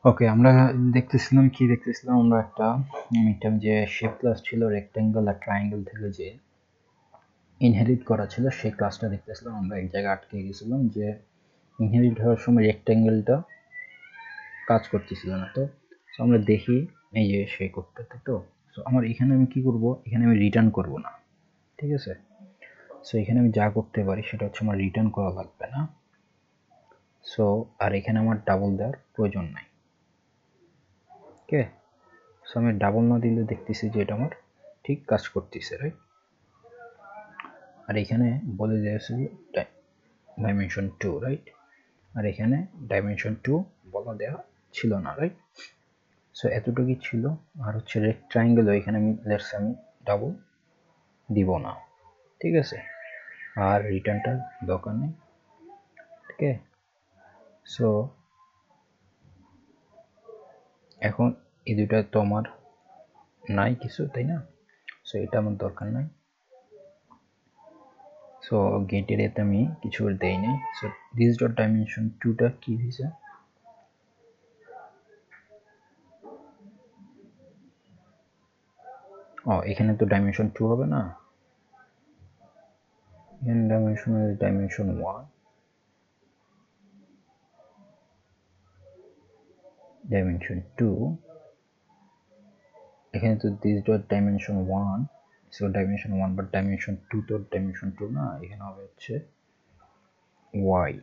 ওকে, আমরা দেখতেছিলাম আমরা একটা মিডটার্ম যে শেপ ক্লাস ছিল রেক্টেঙ্গেল আর ট্রায়াঙ্গেল থেকে যে ইনহেরিট করা ছিল সেই ক্লাসটা দেখতেছিলাম। আমরা এক জায়গায় আটকে গেছিলাম যে ইনহেরিট হওয়ার সময় রেক্টেঙ্গেলটা কাজ করতেছিল না। তো আমরা দেখি এই যে সে করতে, তো আমার এখানে আমি কি করব, এখানে আমি রিটার্ন করব না, ঠিক আছে। সো এখানে আমি যা করতে পারি সেটা হচ্ছে আমার রিটার্ন করা লাগবে না। সো আর এখানে আমার ডাবল দেওয়ার প্রয়োজন নাই। ওকে, সো আমি ডাবল না দিলে দেখতেছি যে এটা আমার ঠিক কাজ করতেছে, রাইট। আর এখানে বলে দিয়েছে ডাইমেনশন 2, রাইট। আর এখানে ডাইমেনশন 2 বলা দেওয়া ছিল না, রাইট। সো এতটুকুই ছিল। আর হচ্ছে ট্রায়াঙ্গেল, এখানে আমি ডাবল দিব না, ঠিক আছে। আর রিটার্নটার দরকার নেই, ওকে। সো এখন এই দুটা তো আমার নাই কিছু, তাই না। সো এটা আমার দরকার নাই। সো গেট এরিয়াতে আমি কিছু দেই নাই। সো দিস ডট ডাইমেনশন 2টা কি হয়েছে, এখানে তো ডাইমেনশন 2 হবে না, এখানে ডাইমেনশন 1, ডাইমেনশন 2, এখানে তো this dot dimension 1, so dimension 1, but dimension 2 তো ডাইমেনশন 2 না, এখানে হবে হচ্ছে y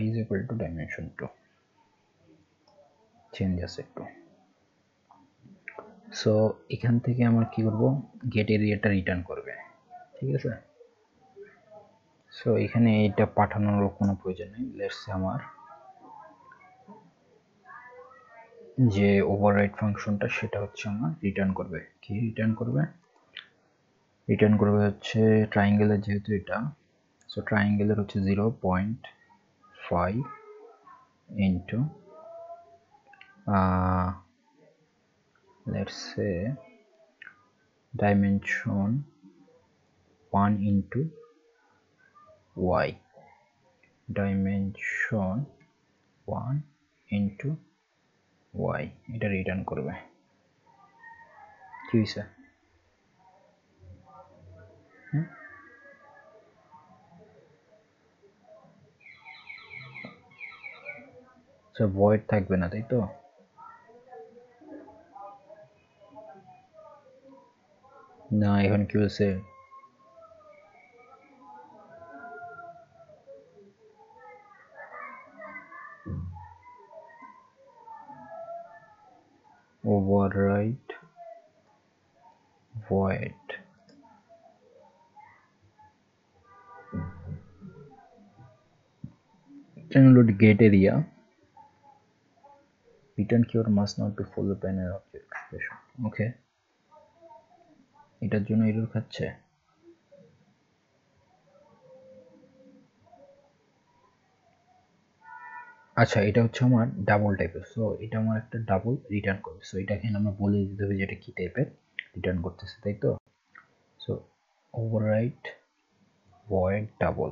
is equal to dimension 2, change আছে একটু। সো এখান থেকে আমরা কি করব, গেট এরিয়াটা রিটার্ন করবে, ঠিক আছে। সো এখানে এটা পাঠানোর কোনো প্রয়োজন নেই। লেটস সে আমার যে ওভাররাইড ফাংশনটা সেটা হচ্ছে আমার রিটার্ন করবে, কি রিটার্ন করবে হচ্ছে ট্রায়াঙ্গেলের, যেহেতু এটা, সো ট্রায়াঙ্গেলের হচ্ছে 0.5 into let's say dimension 1 into y, dimension 1 into y, এটা রিটার্ন করবে। কি হয়েছে, ভয়েড থাকবে না, তাই তো। না, এখন কি হয়েছে, override void include get area return keyword must not be followed by an object expression, ওকে। এটার জন্য এরর খাচ্ছে। আচ্ছা, এটা হচ্ছে আমার ডাবল টাইপের, সো এটা আমার একটা ডাবল রিটার্ন করবে। সো এটা এখানে আমরা বলে দিতে হবে যে এটা কি টাইপের রিটার্ন করতেছে, তাই তো। সো ওভাররাইড ভয়েড ডাবল,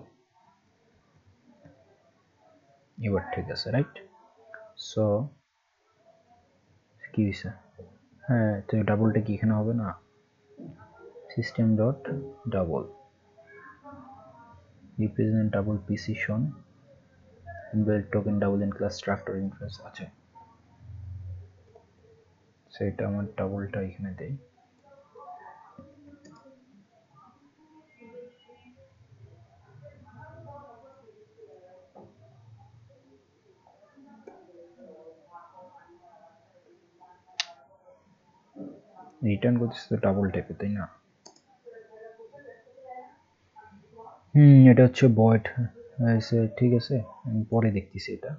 এবার ঠিক আছে, রাইট। সো কি হয়েছে, হ্যাঁ, তো ডাবলটা কি এখানে হবে না, system dot double represent double precision invalid token double in class structure inference আছে। সেটা আমার ডাবলটা এখানে দেই। রিটার্ন করতেছে তো ডাবল টাইপের, তাই না। এটা হচ্ছে ভয়েড, ঠিক আছে, আমি পরে দেখতেছি এটা।